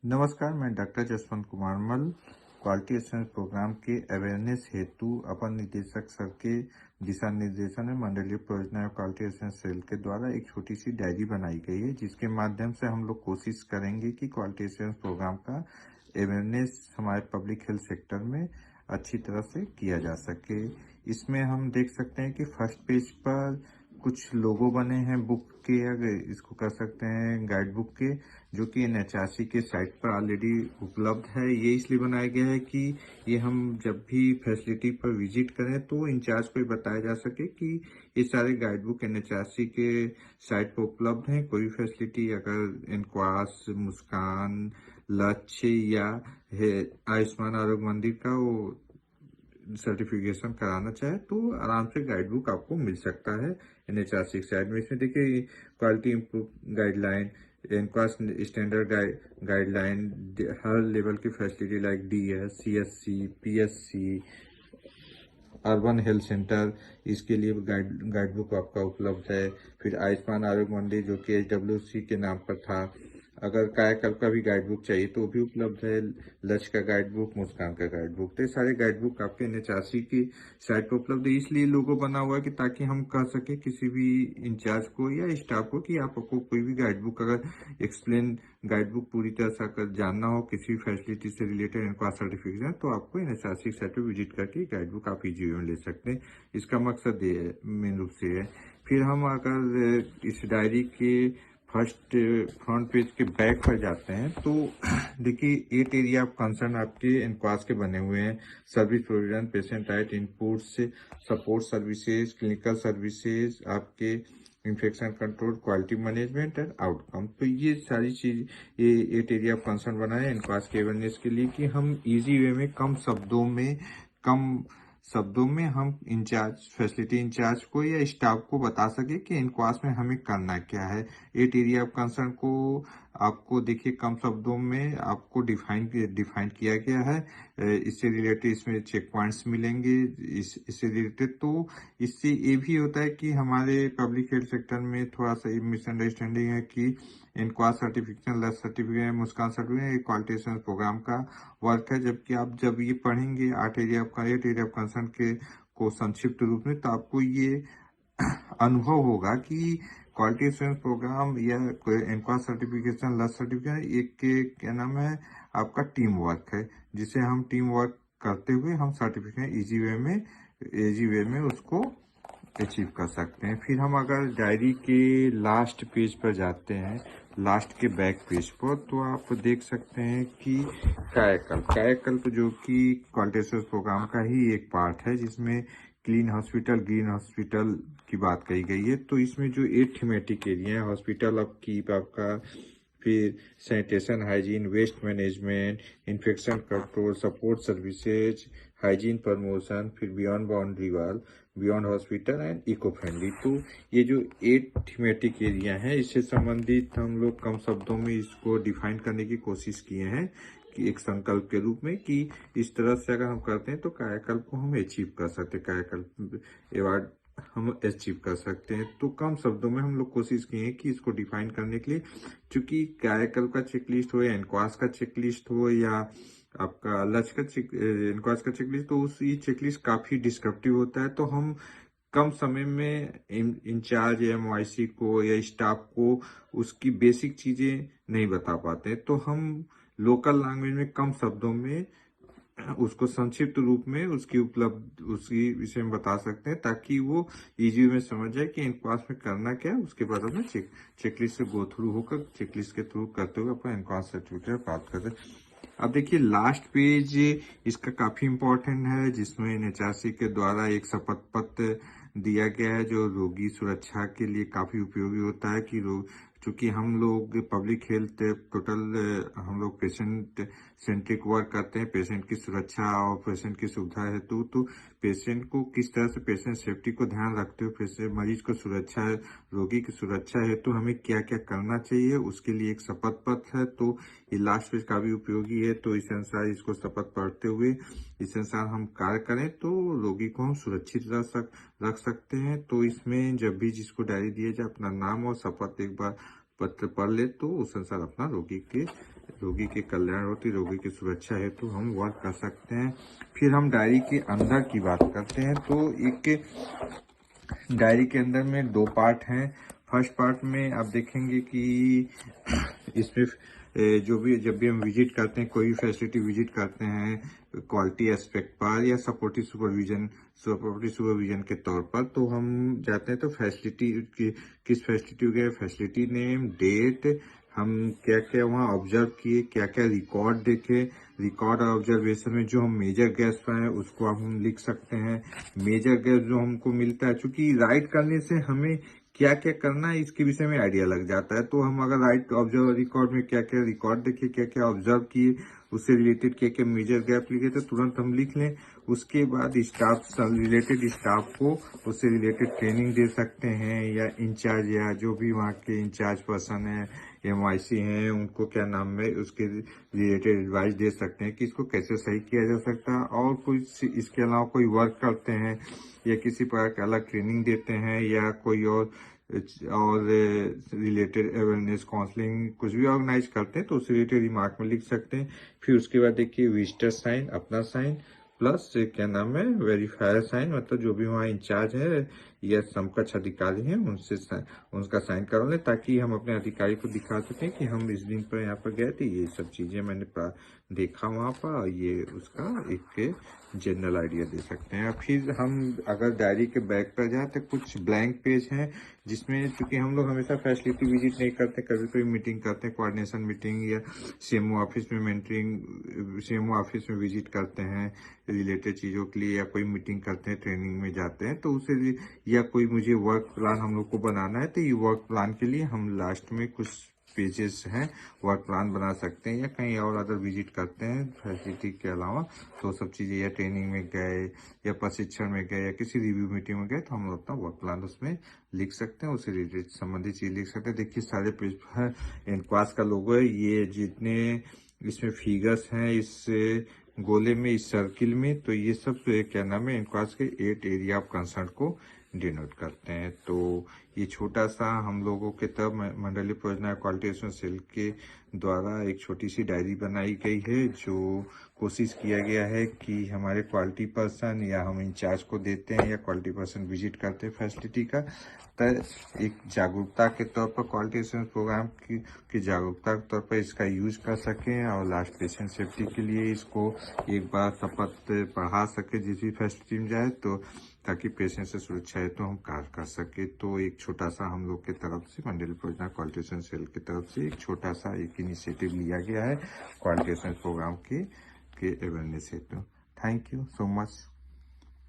नमस्कार, मैं डॉक्टर जसवंत कुमार मल, क्वालिटी एश्योरेंस प्रोग्राम के अवेयरनेस हेतु अपर निदेशक सर के दिशा निर्देशन में मंडलीय परियोजना क्वालिटी एश्योरेंस सेल के द्वारा एक छोटी सी डायरी बनाई गई है, जिसके माध्यम से हम लोग कोशिश करेंगे कि क्वालिटी एश्योरेंस प्रोग्राम का अवेयरनेस हमारे पब्लिक हेल्थ सेक्टर में अच्छी तरह से किया जा सके। इसमें हम देख सकते हैं कि फर्स्ट पेज पर कुछ लोगो बने हैं बुक के, अगर इसको कर सकते हैं गाइड बुक के, जो कि NHRC के साइट पर ऑलरेडी उपलब्ध है। ये इसलिए बनाया गया है कि ये हम जब भी फैसिलिटी पर विजिट करें तो इंचार्ज को बताया जा सके कि ये सारे गाइड बुक NHRC के साइट पर उपलब्ध हैं। कोई फैसिलिटी अगर एनक्वास, मुस्कान, लक्ष्य या आयुष्मान आरोग्य मंदिर का वो सर्टिफिकेशन कराना चाहे तो आराम से गाइड बुक आपको मिल सकता है NHRC साइड में। इसमें देखिए quality improve guideline, NQAS standard guideline, हर लेवल की facility like DS, CSC, PSC, urban health centre, इसके लिए गाइड बुक आपका उपलब्ध है। फिर आयुष्मान आरोग्य मंदिर जो कि HWC के नाम पर था, अगर कायाकल्प का भी गाइड बुक चाहिए तो भी उपलब्ध है। लक्ष्य का गाइड बुक, मुस्कान का गाइड बुक, तो ये सारे गाइड बुक आपके NHRC की साइट पर उपलब्ध है। इसलिए लोगो बना हुआ है कि ताकि हम कह सके किसी भी इंचार्ज को या स्टाफ को कि आपको कोई भी गाइड बुक अगर एक्सप्लेन गाइड बुक पूरी तरह से अगर जानना हो किसी फैसिलिटी से रिलेटेड एनक्वास सर्टिफिकेशन, तो आपको NHRC साइट पर विजिट करके गाइड बुक आप इजी वे में ले सकते हैं। इसका मकसद ये मेन रूप से है। फिर हम अगर इस डायरी के फ्रंट पेज के बैक पर जाते हैं तो देखिए 8 एरिया ऑफ कंसर्न आपके एनक्वास के बने हुए हैं। Service provision, patient right, inputs, support services, clinical services, आपके infection control, quality management and outcome. तो ये सारी चीज ये 8 एरिया ऑफ कंसर्न बना है एनक्वास के अवेयरनेस के लिए कि हम इजी वे में कम शब्दों में हम इंचार्ज, फैसिलिटी इंचार्ज को या स्टाफ को बता सके कि इनक्वास में हमें करना क्या है। 8 एरिया ऑफ कंसर्न को आपको देखिए कम शब्दों में आपको डिफाइन किया गया है। इससे रिलेटेड इसमें चेक पॉइंट्स मिलेंगे। इससे रिलेटेड तो इससे ये भी होता है कि हमारे पब्लिक हेल्थ सेक्टर में थोड़ा सा मिसअंडरस्टैंडिंग है कि इनक्वास सर्टिफिकेशन, लैब सर्टिफिकेशन, मुस्कान सर्टिफिकेशन क्वालिटी एश्योरेंस प्रोग्राम का वर्क है, जबकि आप जब ये पढ़ेंगे 8 एरिया ऑफ कंसर्न के को संक्षिप्त रूप में, तो आपको ये अनुभव होगा कि क्वालिटी एश्योरेंस प्रोग्राम या कोई एनक्वास सर्टिफिकेशन, लैब सर्टिफिकेशन एक के क्या नाम है आपका टीम वर्क है, जिसे हम टीम वर्क करते हुए हम सर्टिफिकेशन इजी वे में उसको अचीव कर सकते हैं। फिर हम अगर डायरी के लास्ट पेज पर जाते हैं, लास्ट के बैक पेज पर, तो आप देख सकते हैं कि कायाकल्प जो कि क्वालिटी एश्योरेंस प्रोग्राम का ही एक पार्ट है, जिसमें क्लीन हॉस्पिटल, ग्रीन हॉस्पिटल की बात कही गई है। तो इसमें जो 8 थीमेटिक एरिया है, हॉस्पिटल अपकीप आपका, फिर sanitation hygiene, waste management, infection control, support services, hygiene promotion, फिर beyond boundary wall, beyond hospital and eco friendly. तो ये जो 8 थीमेटिक एरिया हैं, इससे संबंधित हम लोग कम शब्दों में इसको डिफाइन करने की कोशिश किए हैं कि एक संकल्प के रूप में कि इस तरह से अगर हम करते हैं तो कायाकल्प को हम अचीव कर सकते हैं, कायाकल्प अवार्ड हम अचीव कर सकते हैं। तो कम शब्दों में हम लोग कोशिश किए हैं कि इसको डिफाइन करने के लिए, क्योंकि कायाकल्प का चेकलिस्ट हो या एनक्वास का चेकलिस्ट हो या आपका लक्ष्य का एनक्वास का चेकलिस्ट, तो उस ये चेकलिस्ट काफी डिस्क्रिप्टिव होता है। तो हम कम समय में इंचार्ज या MYC को या स्टाफ को उसकी बेसिक चीजें नहीं बता पाते, तो हम लोकल लैंग्वेज में कम शब्दों में उसको संक्षिप्त रूप में उसकी विषय में बता सकते हैं, ताकि वो इजी में समझ जाए कि एनक्वास में करना क्या है। उसके बाद अपने चेकलिस्ट से गो थ्रू होकर चेकलिस्ट के थ्रू करते हुए अपना एनक्वास सर्टिफिकेट प्राप्त करते हैं। अब देखिए लास्ट पेज इसका काफी इंपॉर्टेंट है, जिसमें NHRC के द्वारा एक शपथ पत्र दिया गया है, जो रोगी सुरक्षा के लिए काफी उपयोगी होता है कि चूंकि हम लोग पब्लिक हेल्थ टोटल हम लोग पेशेंट सेंट्रिक वर्क करते हैं, पेशेंट की सुरक्षा और पेशेंट की सुविधा हेतु, तो पेशेंट को किस तरह से पेशेंट सेफ्टी को ध्यान रखते हुए पेशेंट मरीज को सुरक्षा, रोगी की सुरक्षा हेतु हमें क्या क्या करना चाहिए, उसके लिए एक शपथ पत्र है। तो ये लास्ट पेज काफी उपयोगी है। तो इस अनुसार इसको शपथ पढ़ते हुए इस अनुसार हम कार्य करें तो रोगी को हम सुरक्षित रख सकते हैं। तो इसमें जब भी जिसको डायरी दिया जाए अपना नाम और शपथ एक बार पत्र पढ़ ले, तो उस अनुसार अपना रोगी के रोगी के कल्याण हेतु, रोगी की सुरक्षा हेतु हम वर्क कर सकते हैं। फिर हम डायरी के अंदर की बात करते हैं। तो एक डायरी के अंदर में 2 पार्ट हैं। फर्स्ट पार्ट में आप देखेंगे कि इसमें जो भी जब भी हम विजिट करते हैं, कोई भी फैसिलिटी विजिट करते हैं क्वालिटी एस्पेक्ट पर या सपोर्टिव सुपरविजन के तौर पर, तो हम जाते हैं तो फैसिलिटी की किस फैसिलिटी गए, फैसिलिटी नेम, डेट, हम क्या क्या वहाँ ऑब्जर्व किए, क्या क्या रिकॉर्ड देखे, रिकॉर्ड और ऑब्जर्वेशन में जो हम मेजर गैस पाए उसको हम लिख सकते हैं। मेजर गैस जो हमको मिलता है, चूंकि राइट करने से हमें क्या क्या करना है इसके विषय में आइडिया लग जाता है। तो हम अगर राइट ऑब्जर्व रिकॉर्ड में क्या क्या रिकॉर्ड देखिए, क्या क्या ऑब्जर्व किए, उससे रिलेटेड क्या क्या मेजर गैप लिखे तो तुरंत हम लिख लें। उसके बाद स्टाफ रिलेटेड स्टाफ को उससे रिलेटेड ट्रेनिंग दे सकते हैं, या इंचार्ज या जो भी वहाँ के इंचार्ज पर्सन है, MIC हैं, उनको क्या नाम है उसके रिलेटेड एडवाइस दे सकते हैं कि इसको कैसे सही किया जा सकता है। और कुछ इसके अलावा कोई वर्क करते हैं या किसी प्रकार का अलग ट्रेनिंग देते हैं या कोई और रिलेटेड अवेयरनेस काउंसलिंग कुछ भी ऑर्गेनाइज करते हैं तो उससे रिलेटेड रिमार्क में लिख सकते हैं। फिर उसके बाद देखिए विजिटर साइन, अपना साइन, प्लस क्या नाम है वेरीफायर साइन, मतलब जो भी वहाँ इंचार्ज है या समकक्ष अधिकारी हैं उनसे उनका साइन करवा लें, ताकि हम अपने अधिकारी को दिखा सकें कि हम इस दिन पर यहाँ पर गए थे, ये सब चीजें मैंने देखा वहाँ पर, और ये उसका एक जनरल आइडिया दे सकते हैं। फिर हम अगर डायरी के बैक पर जाए तो कुछ ब्लैंक पेज हैं, जिसमें चूंकि हम लोग हमेशा फैसिलिटी विजिट नहीं करते, कभी कभी मीटिंग करते हैं, कोऑर्डिनेशन मीटिंग या CMO ऑफिस में CMO ऑफिस में विजिट करते हैं रिलेटेड चीज़ों के लिए, या कोई मीटिंग करते हैं, ट्रेनिंग में जाते हैं, तो उसे या कोई मुझे वर्क प्लान हम लोग को बनाना है, तो ये वर्क प्लान के लिए हम लास्ट में कुछ पेजेस हैं वर्क प्लान बना सकते हैं, या कहीं और अदर विजिट करते हैं फैसिलिटी के अलावा, तो सब चीज़ें या ट्रेनिंग में गए या प्रशिक्षण में गए या किसी रिव्यू मीटिंग में गए तो हम लोग अपना वर्क प्लान उसमें लिख सकते हैं, उससे रिलेटेड संबंधित चीज लिख सकते हैं। देखिए सारे पेज पर एनक्वास का लोगो है, ये जितने इसमें फिगर्स हैं इस गोले में, इस सर्किल में, तो ये सब क्या नाम है एनक्वास के 8 एरिया ऑफ कंसर्न को डिनोट करते हैं। तो ये छोटा सा हम लोगों के तब मंडलीय परियोजना क्वालिटी एश्योरेंस सेल के द्वारा एक छोटी सी डायरी बनाई गई है, जो कोशिश किया गया है कि हमारे क्वालिटी पर्सन या हम इंचार्ज को देते हैं या क्वालिटी पर्सन विजिट करते हैं फैसिलिटी का, तो एक जागरूकता के तौर पर क्वालिटी एश्योरेंस प्रोग्राम की जागरूकता के तौर पर इसका यूज कर सकें, और लास्ट पेशेंट सेफ्टी के लिए इसको एक बार शपथ पढ़ा सके जिस भी फैसिलिटी में जाए, तो ताकि पेशेंट से सुरक्षा है तो हम कार्य कर सके। तो एक छोटा सा हम लोग की तरफ से मंडलीय परियोजना क्वालिटी एश्योरेंस सेल की तरफ से एक छोटा सा एक इनिशिएटिव लिया गया है क्वालिटी एश्योरेंस प्रोग्राम के अवेयरनेस हेतु। Thank you so much.